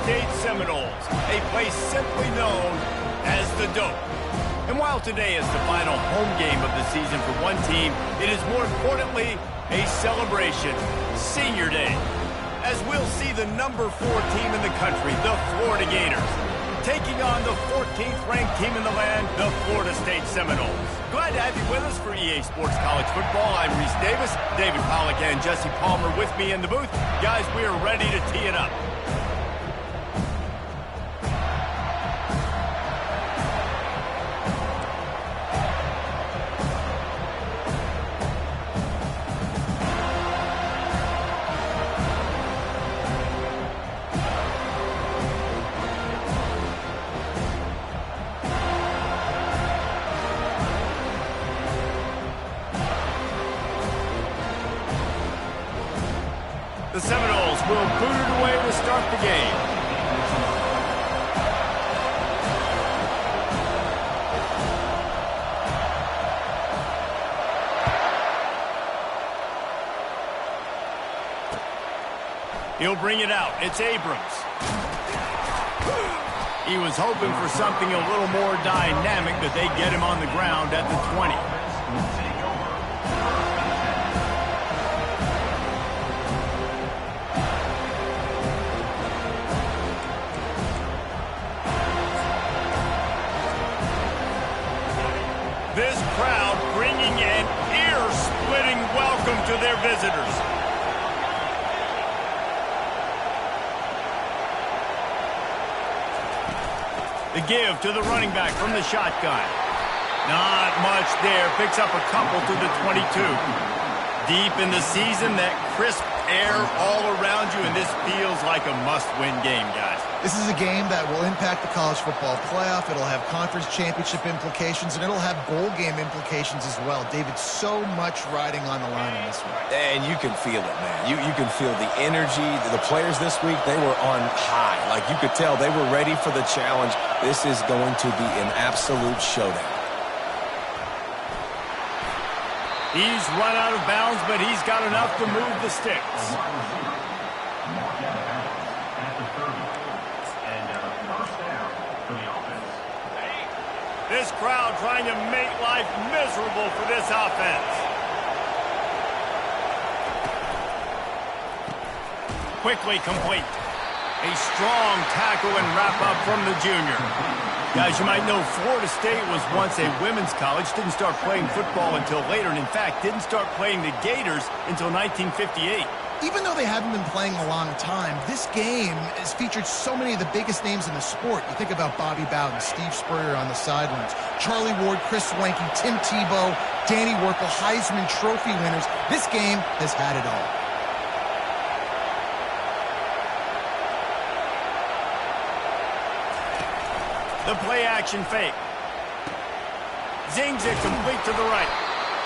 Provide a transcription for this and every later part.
State Seminoles, a place simply known as the Dope. And while today is the final home game of the season for one team, it is more importantly a celebration, Senior Day, as we'll see the number 4 team in the country, the Florida Gators, taking on the 14th ranked team in the land, the Florida State Seminoles. Glad to have you with us for EA Sports College Football. I'm Reese Davis, David Pollack and Jesse Palmer with me in the booth. Guys, we are ready to tee it up. The Seminoles will boot it away to start the game. He'll bring it out. It's Abrams. He was hoping for something a little more dynamic, but they get him on the ground at the 20. This crowd bringing an ear-splitting welcome to their visitors. The give to the running back from the shotgun. Not much there. Picks up a couple to the 22. Deep in the season, that crisp air all around you, and this feels like a must-win game, guys. This is a game that will impact the college football playoff. It'll have conference championship implications, and it'll have bowl game implications as well. David, so much riding on the line in this one. And you can feel it, man. You can feel the energy. The players this week, they were on high. Like, you could tell they were ready for the challenge. This is going to be an absolute showdown. He's run out of bounds, but he's got enough to move the sticks. This crowd trying to make life miserable for this offense. Quickly complete. A strong tackle and wrap-up from the junior. Guys, you might know Florida State was once a women's college, didn't start playing football until later, and in fact, didn't start playing the Gators until 1958. Even though they haven't been playing a long time, this game has featured so many of the biggest names in the sport. You think about Bobby Bowden, Steve Spurrier on the sidelines, Charlie Ward, Chris Swanky, Tim Tebow, Danny Werkel, Heisman Trophy winners. This game has had it all. The play-action fake. Zings it complete to the right.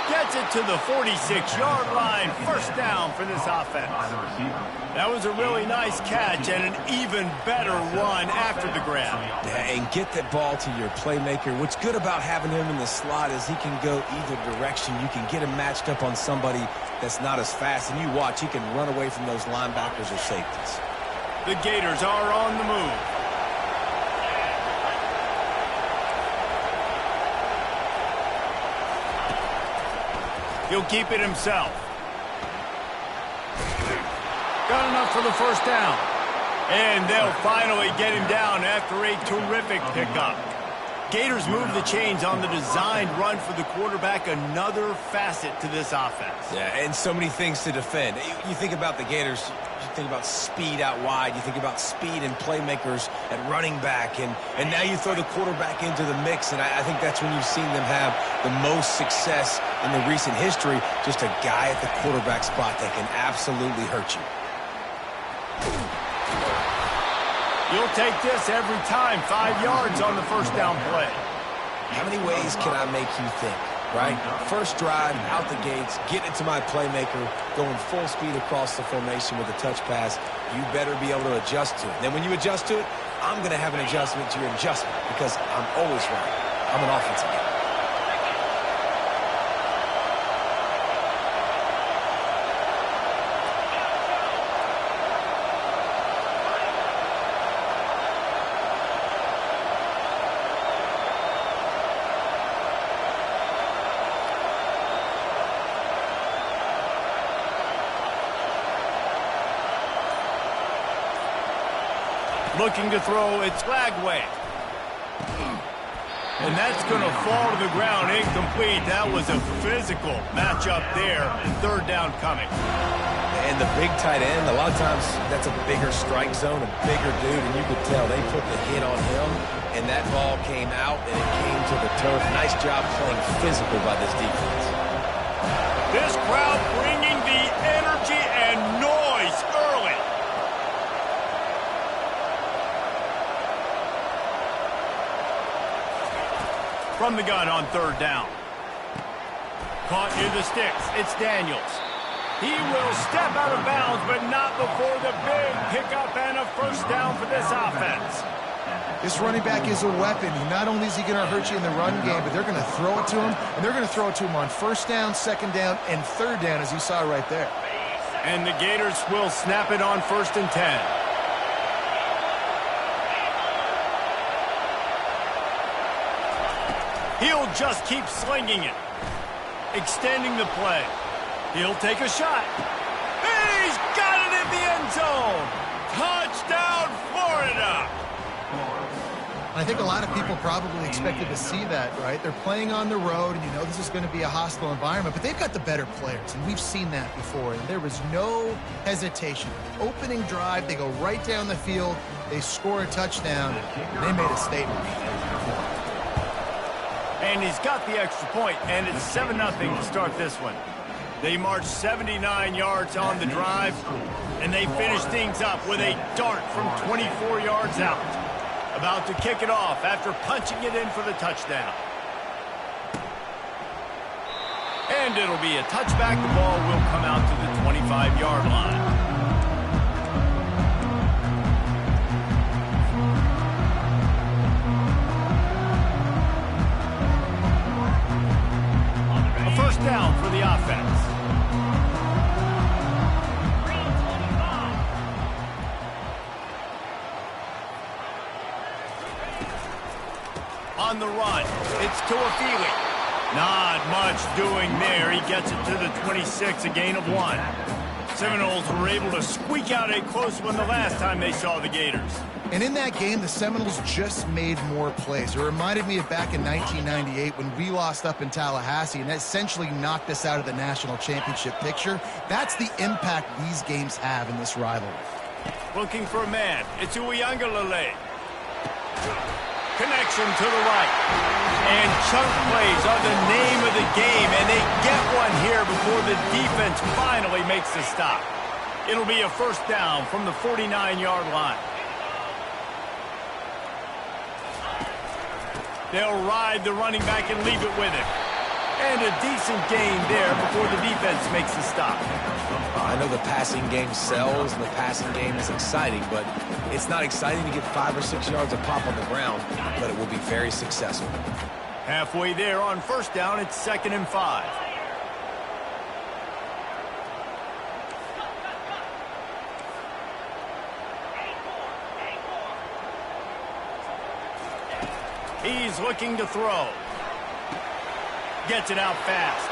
Gets it to the 46-yard line. First down for this offense. That was a really nice catch and an even better run after the grab. Yeah, and get that ball to your playmaker. What's good about having him in the slot is he can go either direction. You can get him matched up on somebody that's not as fast, and you watch, he can run away from those linebackers or safeties. The Gators are on the move. He'll keep it himself. Got enough for the first down. And they'll finally get him down after a terrific pickup. Gators move the chains on the designed run for the quarterback. Another facet to this offense. Yeah, and so many things to defend. You think about the Gators, you think about speed out wide, you think about speed and playmakers at running back, and now you throw the quarterback into the mix, and I think that's when you've seen them have the most success in the recent history. Just a guy at the quarterback spot that can absolutely hurt you. You'll take this every time. 5 yards on the first down play. How many ways can I make you think, right? First drive, out the gates, get it to my playmaker, going full speed across the formation with a touch pass. You better be able to adjust to it. Then when you adjust to it, I'm going to have an adjustment to your adjustment because I'm always right. I'm an offensive guy. Looking to throw, it's flag way. And that's going to fall to the ground incomplete. That was a physical matchup there. Third down coming. And the big tight end, a lot of times that's a bigger strike zone, a bigger dude, and you could tell they put the hit on him, and that ball came out, and it came to the turf. Nice job playing physical by this defense. This crowd bringing the energy and noise early. From the gun on third down. Caught near the sticks. It's Daniels. He will step out of bounds, but not before the big pickup and a first down for this offense. This running back is a weapon. Not only is he going to hurt you in the run game, but they're going to throw it to him, and they're going to throw it to him on first down, second down, and third down, as you saw right there. And the Gators will snap it on 1st and 10. He'll just keep slinging it. Extending the play. He'll take a shot. He's got it in the end zone. Touchdown, Florida. I think a lot of people probably expected to see that, right? They're playing on the road, and you know this is going to be a hostile environment, but they've got the better players, and we've seen that before, and there was no hesitation. Opening drive, they go right down the field, they score a touchdown, and they made a statement. And he's got the extra point, and it's 7-0 to start this one. They marched 79 yards on the drive, and they finished things up with a dart from 24 yards out. About to kick it off after punching it in for the touchdown. And it'll be a touchback. The ball will come out to the 25-yard line. A first down for the offense. On the run, it's Tuafili. Not much doing there. He gets it to the 26, a gain of 1. Seminoles were able to squeak out a close one the last time they saw the Gators. And in that game, the Seminoles just made more plays. It reminded me of back in 1998 when we lost up in Tallahassee, and that essentially knocked us out of the national championship picture. That's the impact these games have in this rivalry. Looking for a man. It's Uiagalelei. Connection to the right. And chunk plays are the name of the game, and they get one here before the defense finally makes the stop. It'll be a first down from the 49-yard line. They'll ride the running back and leave it with him. And a decent gain there before the defense makes the stop. I know the passing game sells, and the passing game is exciting, but it's not exciting to get 5 or 6 yards of pop on the ground, but it will be very successful. Halfway there on first down, it's 2nd and 5. He's looking to throw. Gets it out fast.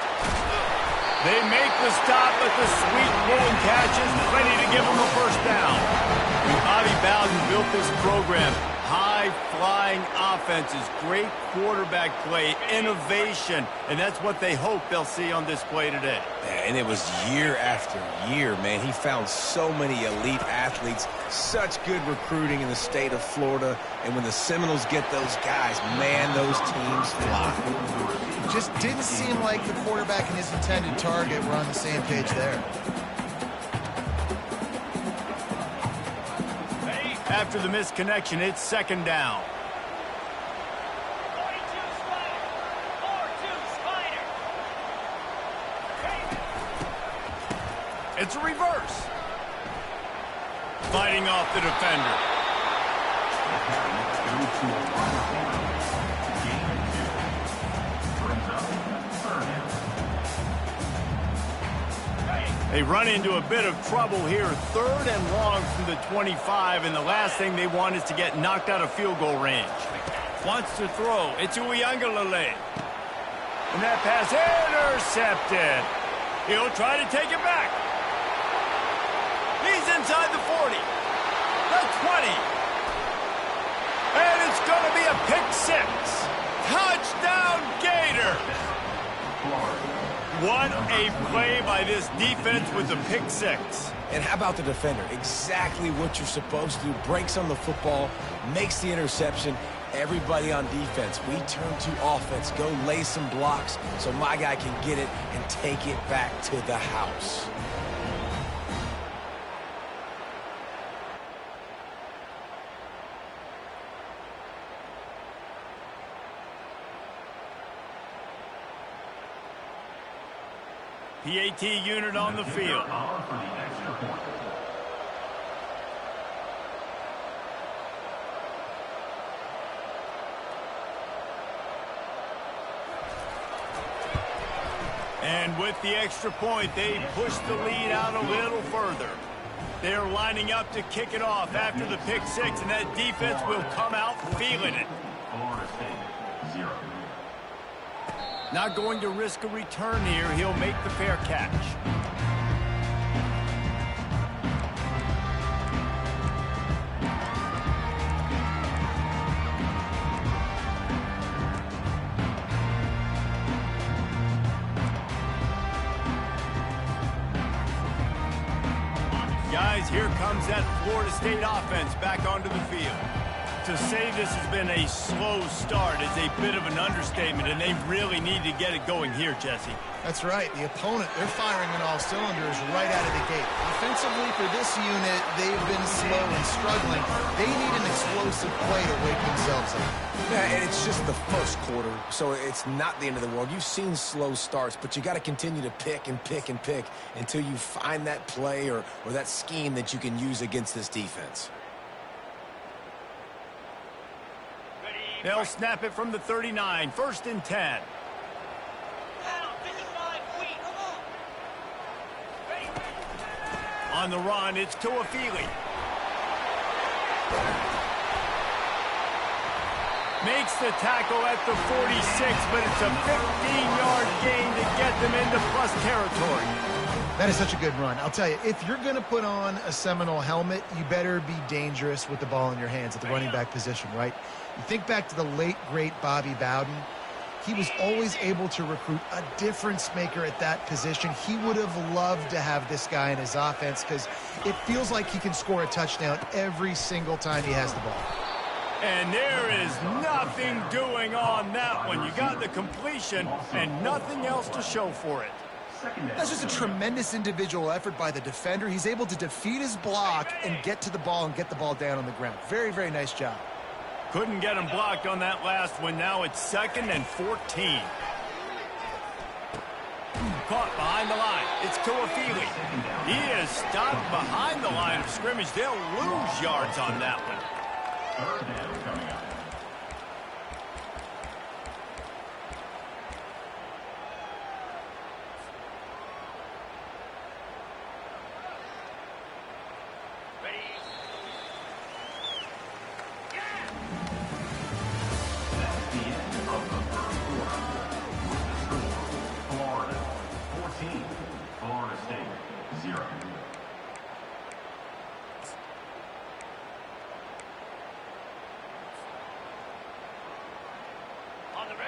They make the stop, but the sweet pulling catch is plenty to give them a first down. Bobby Bowden built this program. High-flying offenses, great quarterback play, innovation, and that's what they hope they'll see on display today. Yeah, and it was year after year, man. He found so many elite athletes, such good recruiting in the state of Florida, and when the Seminoles get those guys, man, those teams fly. It just didn't seem like the quarterback and his intended target were on the same page there. After the misconnection, it's 2nd down. It's a reverse. Fighting off the defender. They run into a bit of trouble here. 3rd and long from the 25, and the last thing they want is to get knocked out of field goal range. Wants to throw. It's Uiagalelei. And that pass intercepted. He'll try to take it back. He's inside the 40. The 20. pick six. Touchdown, Gators! What a play by this defense with the pick six. And how about the defender? Exactly what you're supposed to do. Breaks on the football, makes the interception. Everybody on defense, we turn to offense. Go lay some blocks so my guy can get it and take it back to the house. PAT unit on the field. And with the extra point, they push the lead out a little further. They're lining up to kick it off after the pick six, and that defense will come out feeling it. Not going to risk a return here. He'll make the fair catch. Guys, here comes that Florida State offense back onto the field. To say this has been a slow start is a bit of an understatement, and they really need to get it going here, Jesse. That's right. The opponent, they're firing on all cylinders right out of the gate. Offensively, for this unit, they've been slow and struggling. They need an explosive play to wake themselves up. Yeah, and it's just the first quarter, so it's not the end of the world. You've seen slow starts, but you got to continue to pick and pick and pick until you find that play or that scheme that you can use against this defense. They'll snap it from the 39, 1st and 10. On the run, it's Tuafili. Makes the tackle at the 46, but it's a 15-yard gain to get them into plus territory. That is such a good run. I'll tell you, if you're going to put on a Seminole helmet, you better be dangerous with the ball in your hands at the running back position, right? You think back to the late, great Bobby Bowden. He was always able to recruit a difference maker at that position. He would have loved to have this guy in his offense because it feels like he can score a touchdown every single time he has the ball. And there is nothing doing on that one. You got the completion and nothing else to show for it. That's just a tremendous individual effort by the defender. He's able to defeat his block and get to the ball and get the ball down on the ground. Very, very nice job. Couldn't get him blocked on that last one. Now it's 2nd and 14. Caught behind the line. It's Tuafili. He is stopped behind the line of scrimmage. They'll lose yards on that one. 3rd down coming up.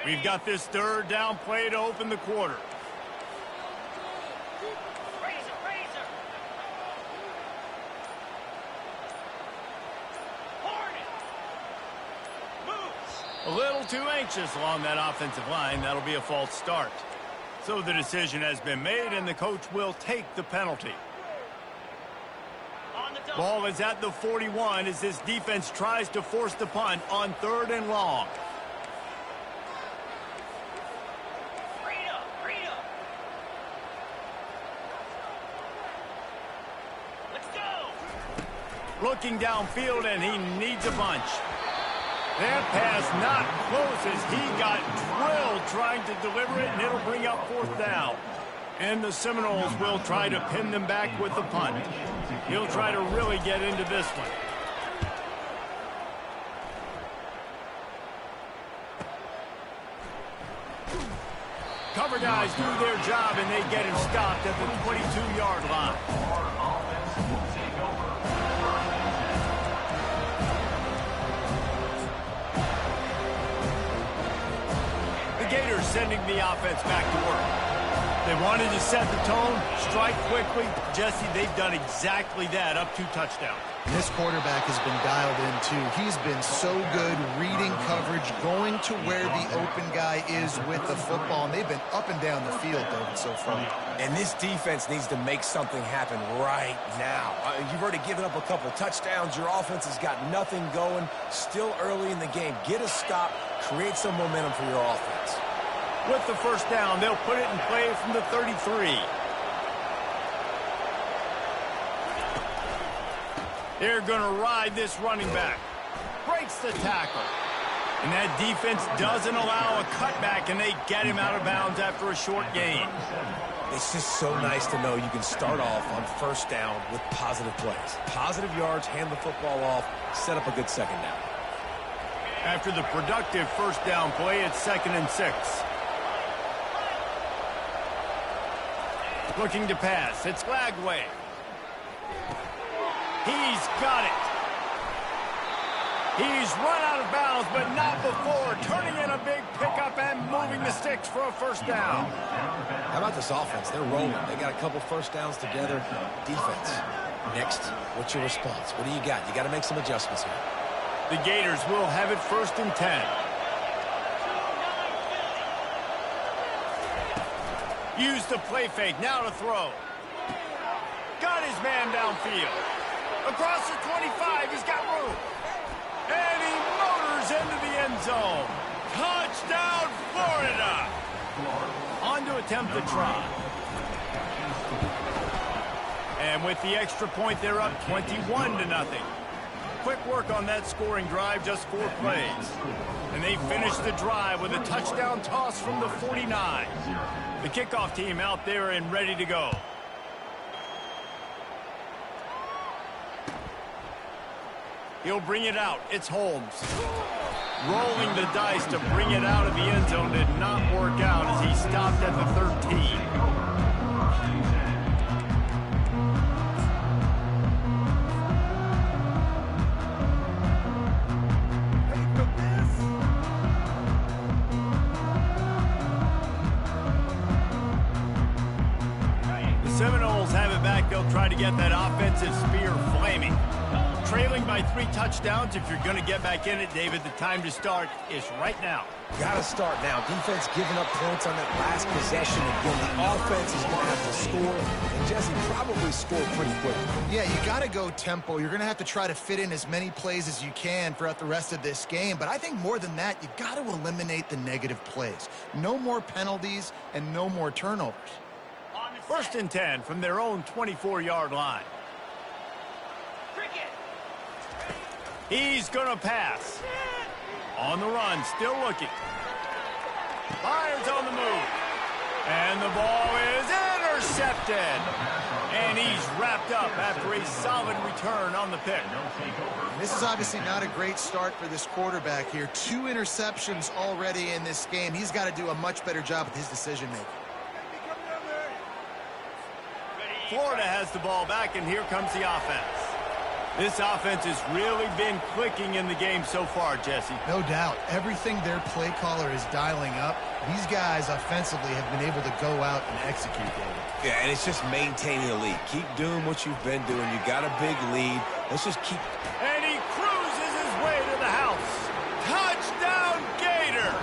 We've got this 3rd down play to open the quarter. A little too anxious along that offensive line. That'll be a false start. So the decision has been made, and the coach will take the penalty. Ball is at the 41 as this defense tries to force the punt on 3rd and long. Looking downfield, and he needs a bunch. That pass not close as he got drilled trying to deliver it, and it'll bring up 4th down. And the Seminoles will try to pin them back with the punt. He'll try to really get into this one. Cover guys do their job, and they get him stopped at the 22-yard line. Gators sending the offense back to work. They wanted to set the tone, strike quickly. Jesse, they've done exactly that, up 2 touchdowns. This quarterback has been dialed in, too. He's been so good reading coverage, going to where the open guy is with the football, and they've been up and down the field, David, so far. And this defense needs to make something happen right now. You've already given up a couple touchdowns. Your offense has got nothing going. Still early in the game. Get a stop. Create some momentum for your offense. With the first down, they'll put it in play from the 33. They're going to ride this running back. Breaks the tackle. And that defense doesn't allow a cutback, and they get him out of bounds after a short gain. It's just so nice to know you can start off on first down with positive plays. Positive yards, hand the football off, set up a good second down. After the productive first down play, it's 2nd and 6. Looking to pass. It's Lagway. He's got it. He's run out of bounds, but not before. Turning in a big pickup and moving the sticks for a first down. How about this offense? They're rolling. They got a couple first downs together. Defense. Next, what's your response? What do you got? You got to make some adjustments here. The Gators will have it 1st and 10. Use the play fake. Now to throw. Got his man downfield. Across the 25, he's got room. And he motors into the end zone. Touchdown, Florida. On to attempt the try. And with the extra point, they're up 21-0. Quick work on that scoring drive, just 4 plays. And they finish the drive with a touchdown toss from the 49. The kickoff team out there and ready to go. He'll bring it out. It's Holmes. Rolling the dice to bring it out of the end zone did not work out as he stopped at the 13. The Seminoles have it back. They'll try to get that offensive spear flaming. Trailing by 3 touchdowns. If you're going to get back in it, David, the time to start is right now. Got to start now. Defense giving up points on that last possession. Again, the offense is going to have to score. And Jesse probably scored pretty quickly. Yeah, you got to go tempo. You're going to have to try to fit in as many plays as you can throughout the rest of this game. But I think more than that, you got to eliminate the negative plays. No more penalties and no more turnovers. 1st and 10 from their own 24-yard line. He's going to pass. On the run, still looking. Fires on the move. And the ball is intercepted. And he's wrapped up after a solid return on the pick. This is obviously not a great start for this quarterback here. 2 interceptions already in this game. He's got to do a much better job with his decision-making. Florida has the ball back, and here comes the offense. This offense has really been clicking in the game so far, Jesse. No doubt. Everything their play caller is dialing up, these guys offensively have been able to go out and execute, David. Yeah, and it's just maintaining the lead. Keep doing what you've been doing. You got a big lead. Let's just keep... And he cruises his way to the house. Touchdown, Gators!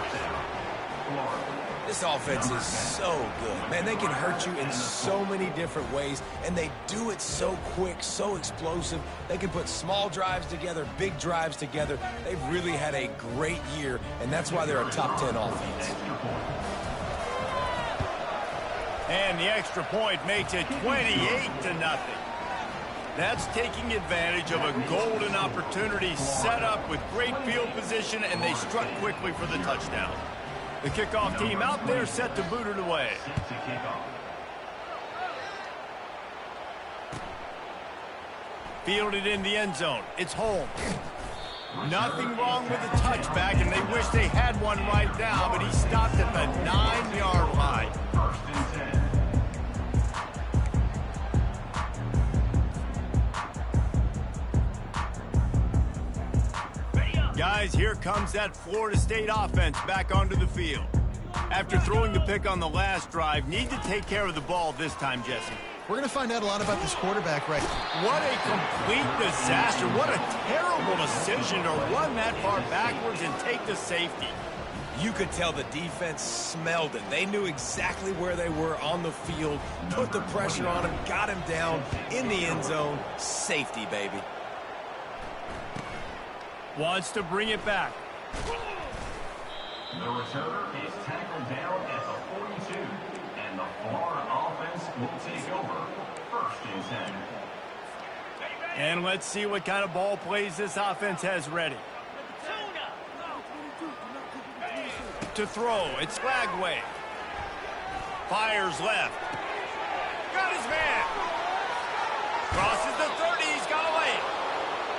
This offense is so good. Man, they can hurt you in so many different ways, and they do it so quick, so explosive. They can put small drives together, big drives together. They've really had a great year, and that's why they're a top 10 offense. And the extra point makes it 28-0. That's taking advantage of a golden opportunity set up with great field position, and they struck quickly for the touchdown. The kickoff team out there set to boot it away. Fielded in the end zone. It's Holmes. Nothing wrong with the touchback, and they wish they had one right now, but he stopped at the 9-yard line. Guys, here comes that Florida State offense back onto the field. After throwing the pick on the last drive, need to take care of the ball this time, Jesse. We're going to find out a lot about this quarterback right now. What a complete disaster. What a terrible decision to run that far backwards and take the safety. You could tell the defense smelled it. They knew exactly where they were on the field, put the pressure on him, got him down in the end zone. Safety, baby. Wants to bring it back. The returner is tackled down at the 42, and the Florida offense will take over. 1st and 10. And let's see what kind of ball plays this offense has ready. To throw, it's Flagway. Fires left. Got his man. Crosses the 30, he's got away.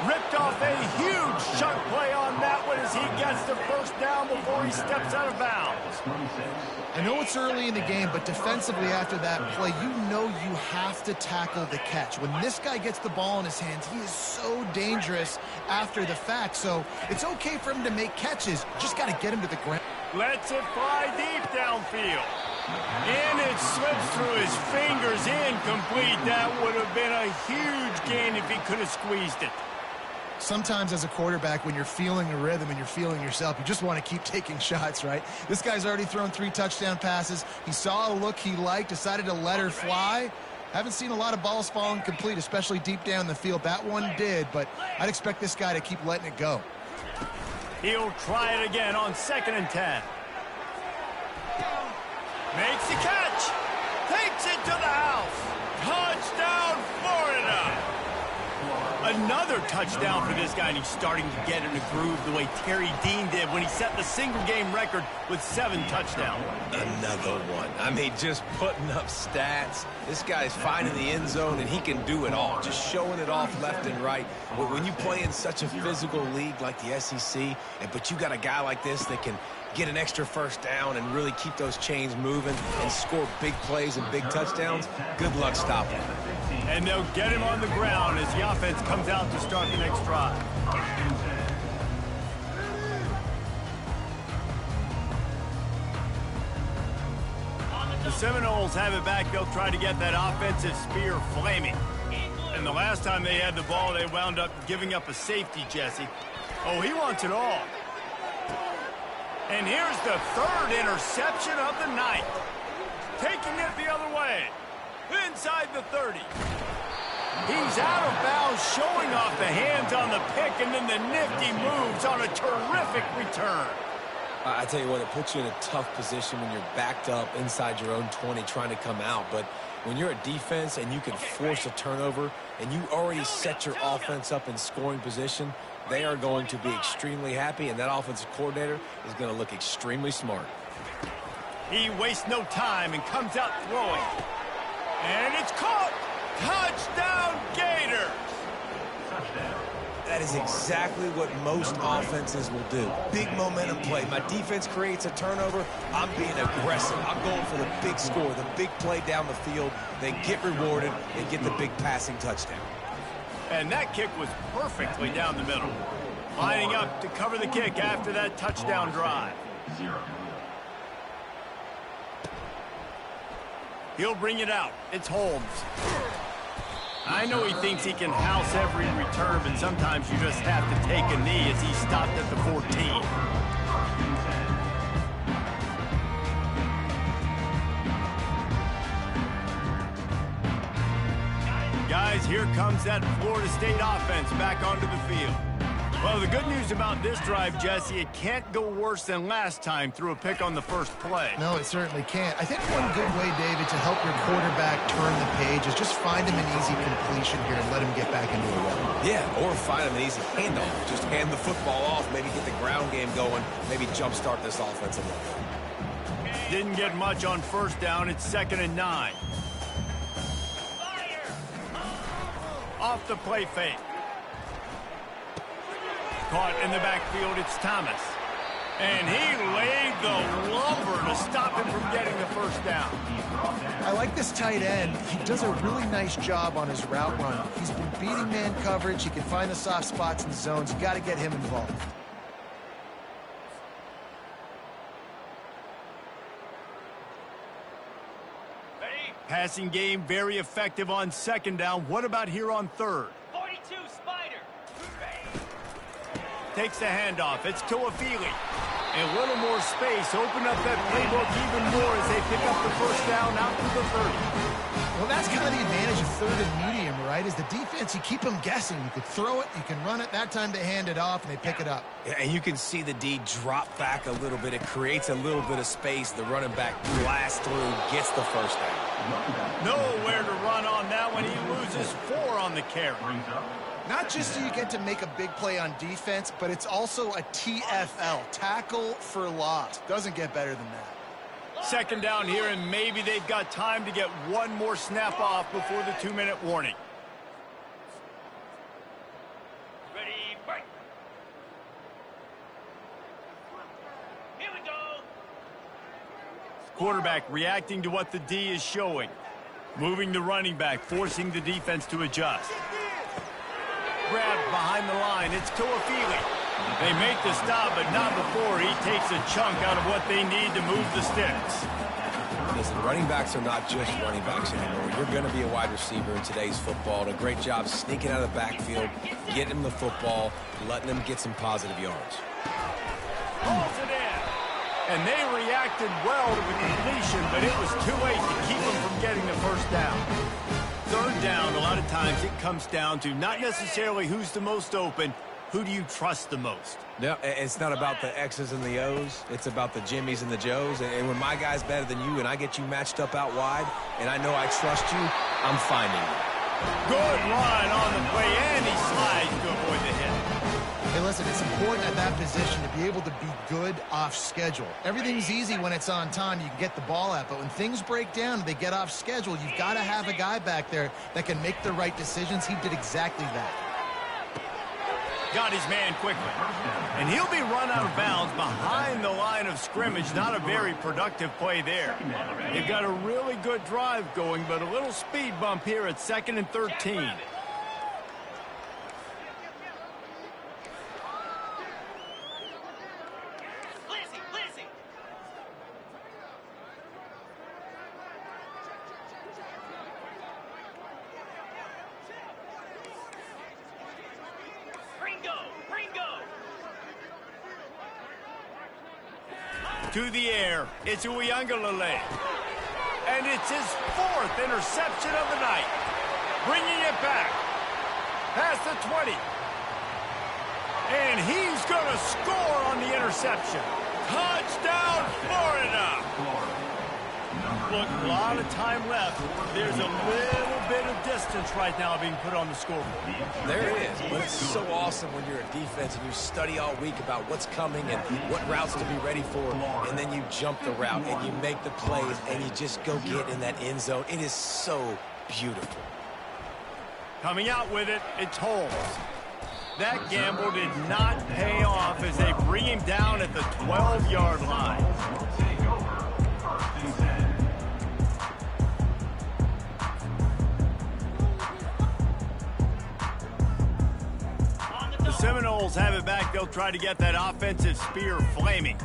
Ripped off a huge chunk play on that one as he gets the first down before he steps out of bounds. I know it's early in the game, but defensively after that play, you know you have to tackle the catch. When this guy gets the ball in his hands, he is so dangerous after the fact. So it's okay for him to make catches. Just got to get him to the ground. Lets it fly deep downfield. And it slips through his fingers, incomplete. That would have been a huge gain if he could have squeezed it. Sometimes as a quarterback, when you're feeling a rhythm and you're feeling yourself, you just want to keep taking shots, right? This guy's already thrown 3 touchdown passes. He saw a look he liked, decided to let her fly. Haven't seen a lot of balls falling complete, especially deep down the field. That one did, but I'd expect this guy to keep letting it go. He'll try it again on 2nd and 10. Makes the catch. Takes it to the house. Touchdown, Florida. Another touchdown for this guy, and he's starting to get in a groove the way Terry Dean did when he set the single-game record with 7 touchdowns. Another one. I mean, just putting up stats. This guy's finding the end zone, and he can do it all. Just showing it off left and right. But when you play in such a physical league like the SEC, but you got a guy like this that can get an extra first down and really keep those chains moving and score big plays and big touchdowns, good luck stopping him. And they'll get him on the ground as the offense comes out to start the next drive. The Seminoles have it back. They'll try to get that offensive spear flaming. And the last time they had the ball, they wound up giving up a safety, Jesse. Oh, he wants it all. And here's the 3rd interception of the night. Taking it the other way. Inside the 30. He's out of bounds, showing off the hands on the pick, and then the nifty moves on a terrific return. I tell you what, it puts you in a tough position when you're backed up inside your own 20 trying to come out. But when you're a defense and you can force a turnover and you already set your offense up in scoring position, they are going to be extremely happy, and that offensive coordinator is going to look extremely smart. He wastes no time and comes out throwing. And it's caught! Touchdown, Gators! Touchdown. That is exactly what most offenses will do. Big momentum play. My defense creates a turnover. I'm being aggressive. I'm going for the big score, the big play down the field. They get rewarded. They get the big passing touchdown. And that kick was perfectly down the middle. Lining up to cover the kick after that touchdown drive. 0. He'll bring it out. It's Holmes. I know he thinks he can house every return, but sometimes you just have to take a knee as he stopped at the 14. Guys, here comes that Florida State offense back onto the field. Well, the good news about this drive, Jesse, it can't go worse than last time through a pick on the first play. No, it certainly can't. I think one good way, David, to help your quarterback turn the page is just find him an easy completion here and let him get back into a rhythm. Yeah, or find him an easy handoff. Just hand the football off, maybe get the ground game going, maybe jumpstart this offense a little. Didn't get much on first down. It's 2nd and 9. Off the play fake. Caught in the backfield, it's Thomas. And he laid the lumber to stop him from getting the first down. I like this tight end. He does a really nice job on his route run. He's been beating man coverage. He can find the soft spots and zones. You got to get him involved. Passing game very effective on second down. What about here on third? 42, Spider. Takes the handoff. It's Toafili. A little more space. Open up that playbook even more as they pick up the first down out to the 30. Well, that's kind of the advantage of third and medium, right? Is the defense, you keep them guessing. You could throw it, you can run it. That time they hand it off, and they pick it up. Yeah, and you can see the D drop back a little bit. It creates a little bit of space. The running back blasts through, gets the first down. Nowhere to run on that one. He loses 4 on the carry. Not just do you get to make a big play on defense, but it's also a TFL, tackle for loss. Doesn't get better than that. Second down here, and maybe they've got time to get one more snap off before the 2-minute warning. Ready, break. Here we go. Quarterback reacting to what the D is showing. Moving the running back, forcing the defense to adjust. Grabbed behind the line. It's Toafili. They make the stop, but not before he takes a chunk out of what they need to move the sticks. Listen, running backs are not just running backs anymore. You're going to be a wide receiver in today's football. And a great job sneaking out of the backfield, getting them the football, letting them get some positive yards. Pulls it in. And they reacted well to the completion, but it was too late to keep them from getting the first down. Third down, a lot of times it comes down to not necessarily who's the most open, who do you trust the most? Yeah, it's not about the X's and the O's. It's about the Jimmies and the Joes. And when my guy's better than you and I get you matched up out wide and I know I trust you, I'm finding you. Good run on the play, and he slides to avoid the hit. Hey, listen, it's important at that position to be able to be good off schedule. Everything's easy when it's on time. You can get the ball out. But when things break down and they get off schedule, you've got to have a guy back there that can make the right decisions. He did exactly that. Got his man quickly. And he'll be run out of bounds behind the line of scrimmage. Not a very productive play there. They've got a really good drive going, but a little speed bump here at 2nd and 13. To the air, it's Uyangalele. And it's his 4th interception of the night. Bringing it back. Past the 20. And he's going to score on the interception. Touchdown, Florida. Look, a lot of time left. There's a little bit of distance right now being put on the scoreboard. There is, but it's so awesome when you're a defense and you study all week about what's coming and what routes to be ready for, and then you jump the route and you make the plays and you just go get in that end zone. It is so beautiful. Coming out with it, it's Holmes. That gamble did not pay off as they bring him down at the 12-yard line. Seminoles have it back. They'll try to get that offensive spear flaming.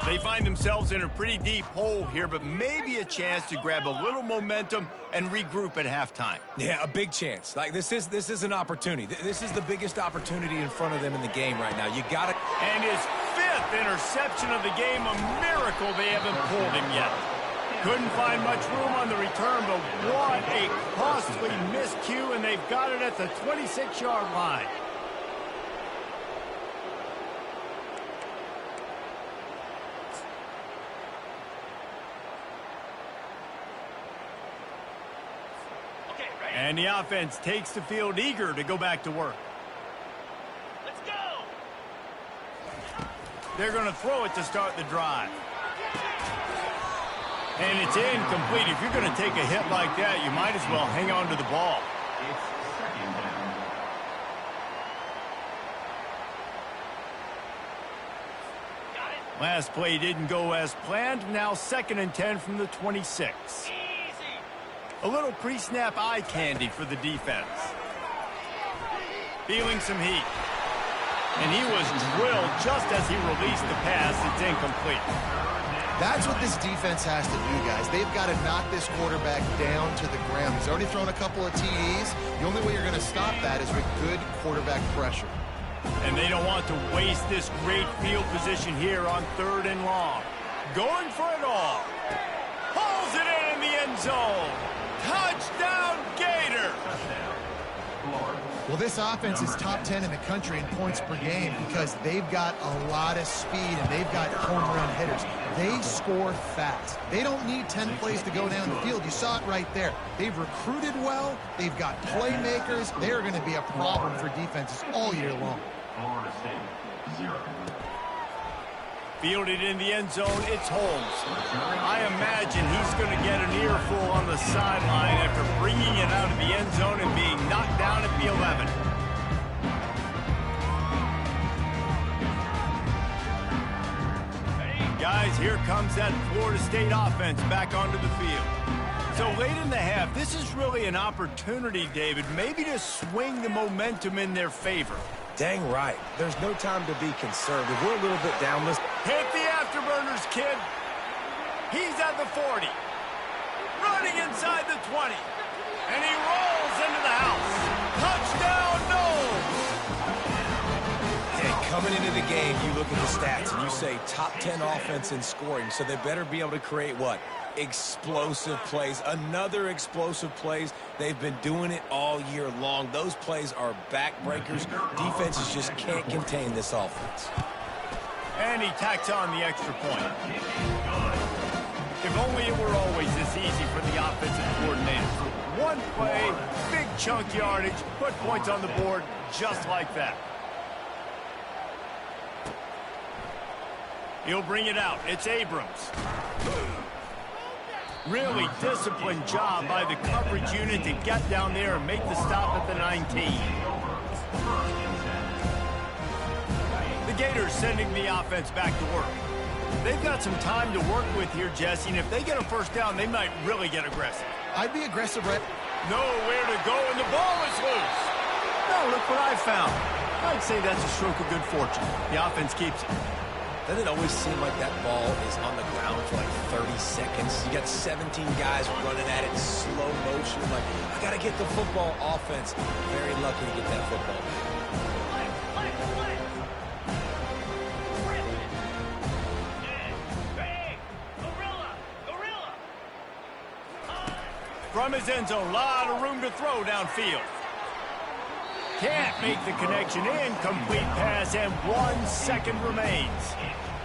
They find themselves in a pretty deep hole here, but maybe a chance to grab a little momentum and regroup at halftime. Yeah, a big chance. Like this is an opportunity. This is the biggest opportunity in front of them in the game right now. You got to. And his 5th interception of the game, a miracle they haven't pulled him yet. Couldn't find much room on the return, but what a costly miscue, and they've got it at the 26-yard line. And the offense takes the field eager to go back to work. Let's go! They're going to throw it to start the drive. And it's incomplete. If you're going to take a hit like that, you might as well hang on to the ball. It's 2nd down. Got it. Last play didn't go as planned. Now 2nd and 10 from the 26. Easy. A little pre-snap eye candy for the defense. Feeling some heat. And he was drilled just as he released the pass. It's incomplete. That's what this defense has to do, guys. They've got to knock this quarterback down to the ground. He's already thrown a couple of TDs. The only way you're going to stop that is with good quarterback pressure. And they don't want to waste this great field position here on 3rd and long. Going for it all. Pulls it in the end zone. Touchdown, Gator! Well, this offense is top 10 in the country in points per game because they've got a lot of speed and they've got home run hitters. They score fast. They don't need 10 plays to go down the field. You saw it right there. They've recruited well. They've got playmakers. They're going to be a problem for defenses all year long. Florida State, 0. Fielded in the end zone, it's Holmes. I imagine he's going to get an earful on the sideline after bringing it out of the end zone and being knocked down at the 11. Guys, here comes that Florida State offense back onto the field. So late in the half, this is really an opportunity, David, maybe to swing the momentum in their favor. Dang right. There's no time to be conservative. We're a little bit down. Let's hit the afterburners, kid. He's at the 40. Running inside the 20. And he rolls into the house. Touchdown, no! Hey, coming into the game, you look at the stats and you say top 10 offense in scoring, so they better be able to create what? Explosive plays. Another explosive plays. They've been doing it all year long. Those plays are backbreakers. Defenses just can't contain this offense. And he tacks on the extra point. If only it were always this easy for the offensive coordinators. One play, big chunk yardage, put points on the board just like that. He'll bring it out. It's Abrams. Really disciplined job by the coverage unit to get down there and make the stop at the 19. The Gators sending the offense back to work. They've got some time to work with here, Jesse, and if they get a first down, they might really get aggressive. I'd be aggressive, Brett. Nowhere to go, and the ball is loose. Now look what I found. I'd say that's a stroke of good fortune. The offense keeps it. Doesn't it always seem like that ball is on the ground for like 30 seconds? You got 17 guys running at it in slow motion. Like, I got to get the football. Offense. Very lucky to get that football. From his end zone, a lot of room to throw downfield. Can't make the connection. Incomplete pass, and 1 second remains.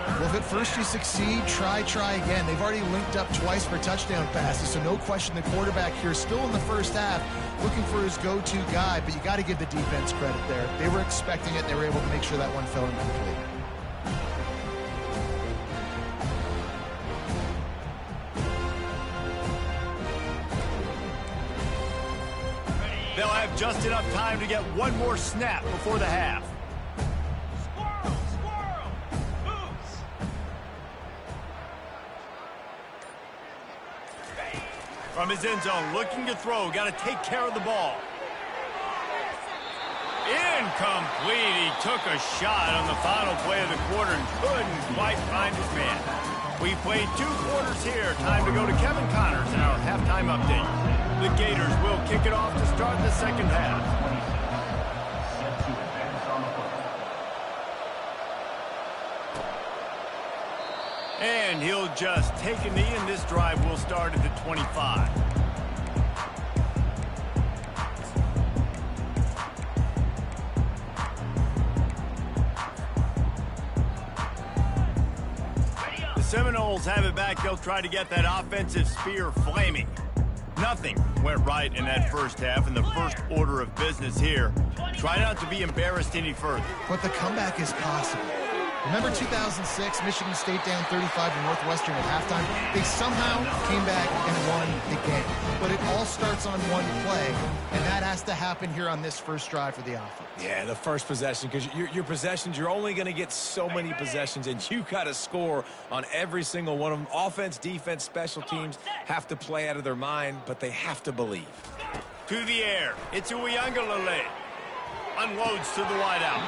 Well, if at first you succeed, try again. They've already linked up twice for touchdown passes, so no question the quarterback here still in the first half looking for his go-to guy, but you got to give the defense credit there. They were expecting it, and they were able to make sure that one fell incomplete. They'll have just enough time to get one more snap before the half. Squirrel! Moves! From his end zone, looking to throw. Got to take care of the ball. Incomplete. He took a shot on the final play of the quarter and couldn't quite find his man. We played 2 quarters here. Time to go to Kevin Connors in our halftime update. The Gators will kick it off to start the second half. Set to advance on the football. And he'll just take a knee, and this drive will start at the 25. The Seminoles have it back. They'll try to get that offensive spear flaming. Nothing went right in that first half, and the first order of business here. Try not to be embarrassed any further. But the comeback is possible. Remember 2006, Michigan State down 35 to Northwestern at halftime? They somehow came back and won the game. But it all starts on one play, and that has to happen here on this first drive for the offense. Yeah, the first possession, because your possessions, you're only going to get so many possessions, and you got to score on every single one of them. Offense, defense, special teams have to play out of their mind, but they have to believe. To the air. It's Uiagalelei. Unloads to the wideout.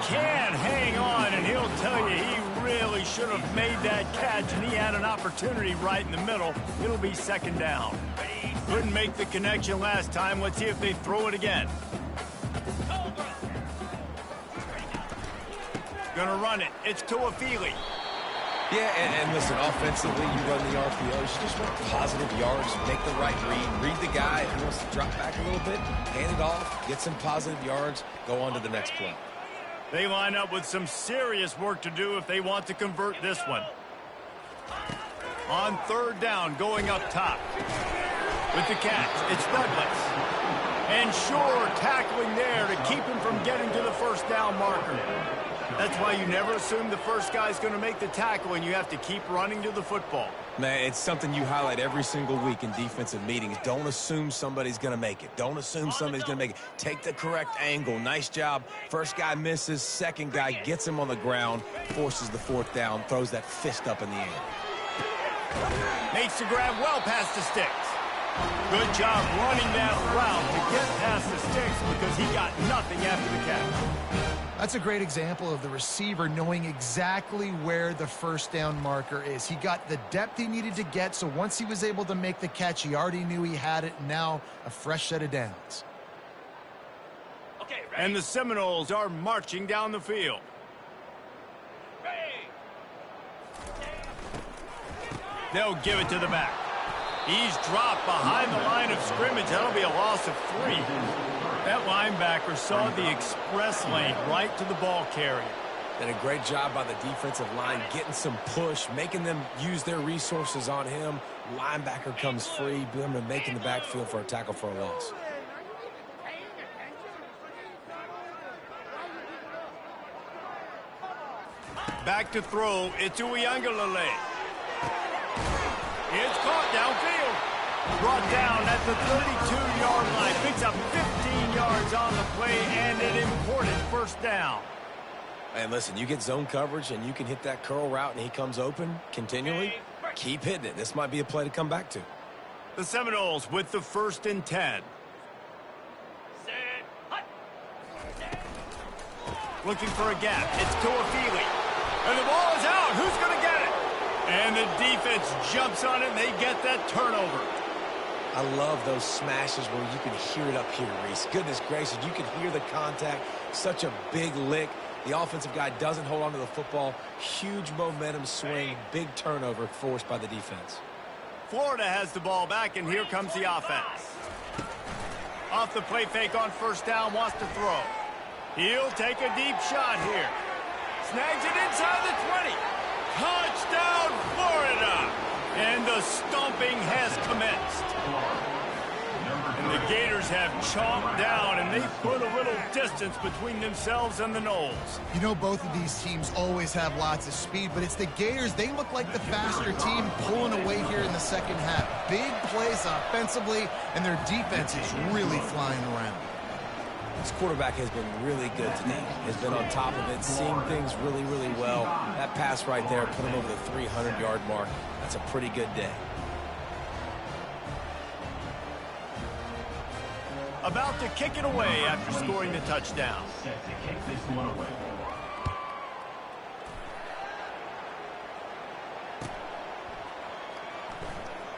Can hang on, and he'll tell you he really should have made that catch, and he had an opportunity right in the middle. It'll be second down. Couldn't make the connection last time. Let's see if they throw it again. Gonna run it. It's Tuafili. Yeah, and listen, offensively, you run the RPOs, you just want positive yards, make the right read the guy. If he wants to drop back a little bit, hand it off, get some positive yards, go on to the next play. They line up with some serious work to do if they want to convert this one. On third down, going up top. With the catch, it's Douglas. And sure, tackling there to keep him from getting to the first down marker. That's why you never assume the first guy's going to make the tackle, and you have to keep running to the football. Man, it's something you highlight every single week in defensive meetings. Don't assume somebody's going to make it. Don't assume somebody's going to make it. Take the correct angle. Nice job. First guy misses. Second guy gets him on the ground, forces the fourth down, throws that fist up in the air. Makes the grab well past the sticks. Good job running that route to get past the sticks because he got nothing after the catch. That's a great example of the receiver knowing exactly where the first down marker is. He got the depth he needed to get, so once he was able to make the catch, he already knew he had it. Now a fresh set of downs. Okay, and the Seminoles are marching down the field. They'll give it to the back. He's dropped behind the line of scrimmage. That'll be a loss of 3. That linebacker saw the express lane right to the ball carrier. And a great job by the defensive line getting some push, making them use their resources on him. Linebacker comes free, Boomer making the backfield for a tackle for a loss. Back to throw. It's Uiagalelei. It's caught downfield. Brought down at the 32-yard line. Picks up 15 yards on the play and an important first down. And listen, you get zone coverage and you can hit that curl route and he comes open continually. Keep hitting it. This might be a play to come back to. The Seminoles with the 1st and 10. Looking for a gap. It's Tuafili. And the ball is out. Who's going to get it? And the defense jumps on it, and they get that turnover. I love those smashes where you can hear it up here, Reese. Goodness gracious, you can hear the contact. Such a big lick. The offensive guy doesn't hold on to the football. Huge momentum swing, big turnover forced by the defense. Florida has the ball back, and here comes the offense. Off the play fake on first down, wants to throw. He'll take a deep shot here. Snags it inside the 20. Touchdown, Florida! And the stomping has commenced. And the Gators have chomped down, and they've put a little distance between themselves and the Noles. You know, both of these teams always have lots of speed, but it's the Gators. They look like the faster team pulling away here in the second half. Big plays offensively, and their defense is really flying around. This quarterback has been really good today. Has been on top of it, seeing things really, really well. That pass right there put him over the 300-yard mark. That's a pretty good day. About to kick it away after scoring the touchdown. Set to kick this one away.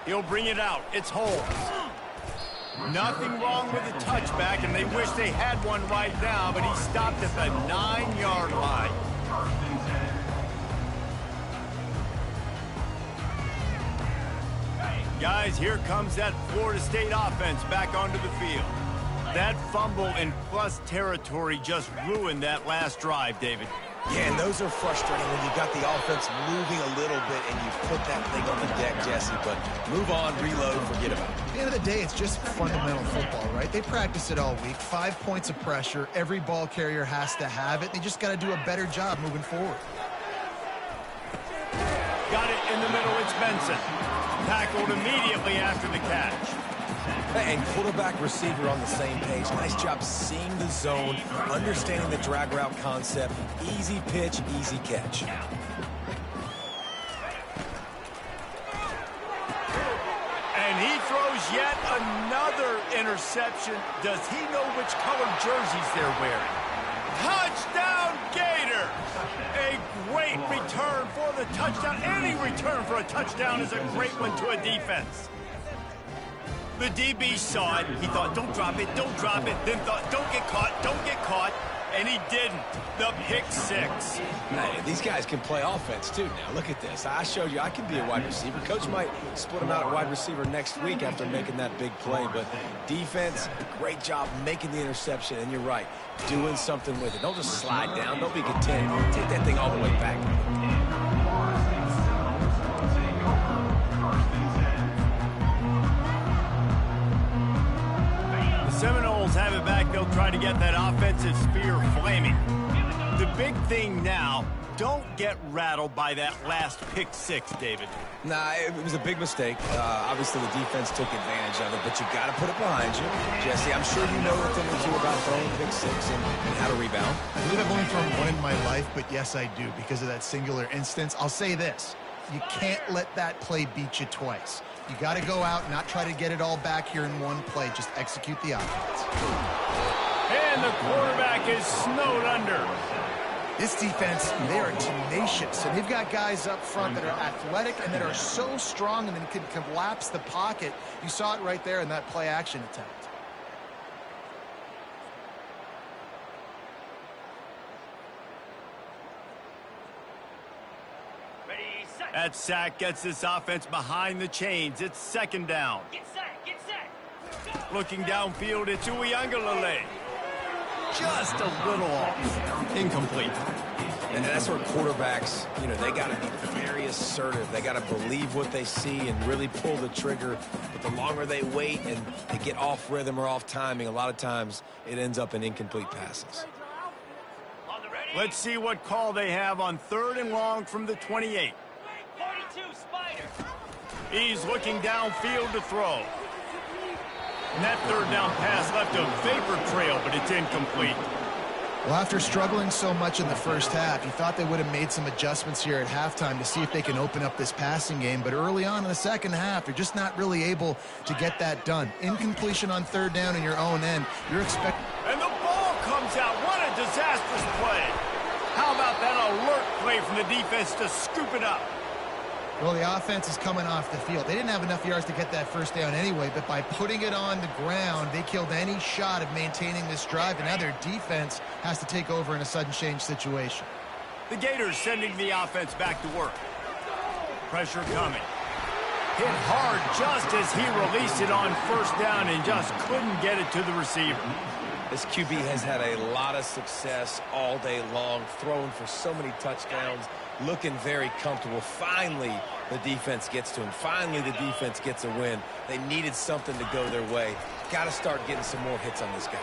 He'll bring it out. It's Holmes. Nothing wrong with the touchback, and they wish they had one right now, but he stopped at the 9-yard line. Guys, here comes that Florida State offense back onto the field. That fumble in plus territory just ruined that last drive, David. Yeah, and those are frustrating when you've got the offense moving a little bit and you've put that thing on the deck, Jesse. But move on, reload, forget about it. At the end of the day, it's just fundamental football, right? They practice it all week. 5 points of pressure. Every ball carrier has to have it. They just got to do a better job moving forward. Got it in the middle. It's Benson. Tackled immediately after the catch. And quarterback receiver on the same page. Nice job seeing the zone, understanding the drag route concept. Easy pitch, easy catch. And he throws yet another interception. Does he know which color jerseys they're wearing? Touchdown, Gators! A great return the touchdown. Any return for a touchdown is a great one to a defense. The DB saw it. He thought, don't drop it, don't drop it. Then thought, don't get caught, don't get caught. And he didn't. The pick six. Hey, these guys can play offense, too. Now, look at this. I showed you I can be a wide receiver. Coach might split him out at wide receiver next week after making that big play. But defense, great job making the interception. And you're right, doing something with it. Don't just slide down. Don't be content. Take that thing all the way back. Seminoles have it back. They'll try to get that offensive spear flaming. The big thing now, don't get rattled by that last pick six, David. Nah, it was a big mistake. Obviously, the defense took advantage of it, but you got to put it behind you. Jesse, I'm sure you know a thing or two about throwing pick six and how to rebound. I believe I've only thrown one in my life, but yes, I do because of that singular instance. I'll say this. You can't let that play beat you twice. You got to go out, not try to get it all back here in one play. Just execute the offense. And the quarterback is snowed under. This defense, they are tenacious, and they've got guys up front that are athletic and that are so strong and then can collapse the pocket. You saw it right there in that play-action attempt. That sack gets this offense behind the chains. It's second down. Get set, get set. Looking downfield, it's Uiagalelei. Just a little off. Incomplete. And that's where quarterbacks, they got to be very assertive. They got to believe what they see and really pull the trigger. But the longer they wait and they get off rhythm or off timing, a lot of times it ends up in incomplete passes. Let's see what call they have on 3rd and long from the 28. 42, Spider. He's looking downfield to throw. And that 3rd down pass left a vapor trail, but it's incomplete. Well, after struggling so much in the first half, you thought they would have made some adjustments here at halftime to see if they can open up this passing game. But early on in the second half, you're just not really able to get that done. Incompletion on 3rd down in your own end. You're expecting... And the ball comes out. What a disastrous play. How about that alert play from the defense to scoop it up? Well, the offense is coming off the field. They didn't have enough yards to get that first down anyway, but by putting it on the ground, they killed any shot of maintaining this drive, and now their defense has to take over in a sudden change situation. The Gators sending the offense back to work. Pressure coming. Hit hard just as he released it on 1st down and just couldn't get it to the receiver. This QB has had a lot of success all day long, throwing for so many touchdowns, looking very comfortable. Finally, the defense gets to him. Finally, the defense gets a win. They needed something to go their way. Got to start getting some more hits on this guy.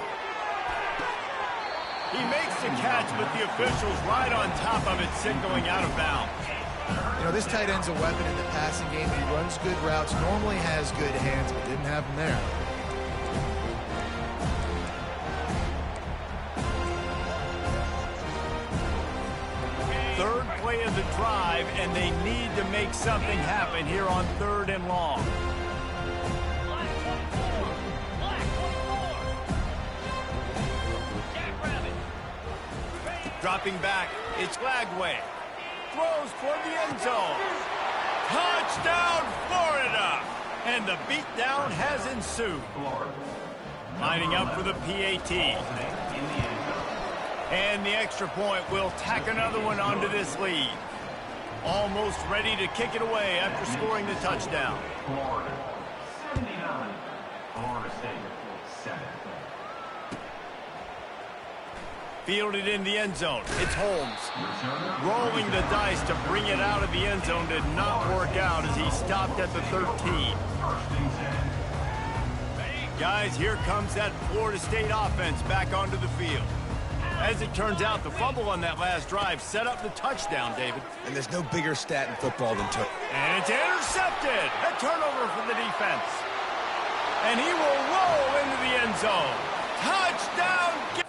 He makes the catch, but the officials right on top of it, signaling out of bounds. This tight end's a weapon in the passing game. He runs good routes, normally has good hands, but didn't have them there. Third play of the drive, and they need to make something happen here on 3rd and long. Black 24. Black 24. Jackrabbit. Dropping back, it's Flagway. Throws for the end zone. Touchdown, Florida! And the beatdown has ensued. Lining up for the PAT. And the extra point will tack another one onto this lead. Almost ready to kick it away after scoring the touchdown. Florida, 79. Florida State, 7. Fielded in the end zone. It's Holmes. Rolling the dice to bring it out of the end zone did not work out as he stopped at the 13. Guys, here comes that Florida State offense back onto the field. As it turns out, the fumble on that last drive set up the touchdown, David. And there's no bigger stat in football than turnover. And it's intercepted. A turnover from the defense. And he will roll into the end zone. Touchdown!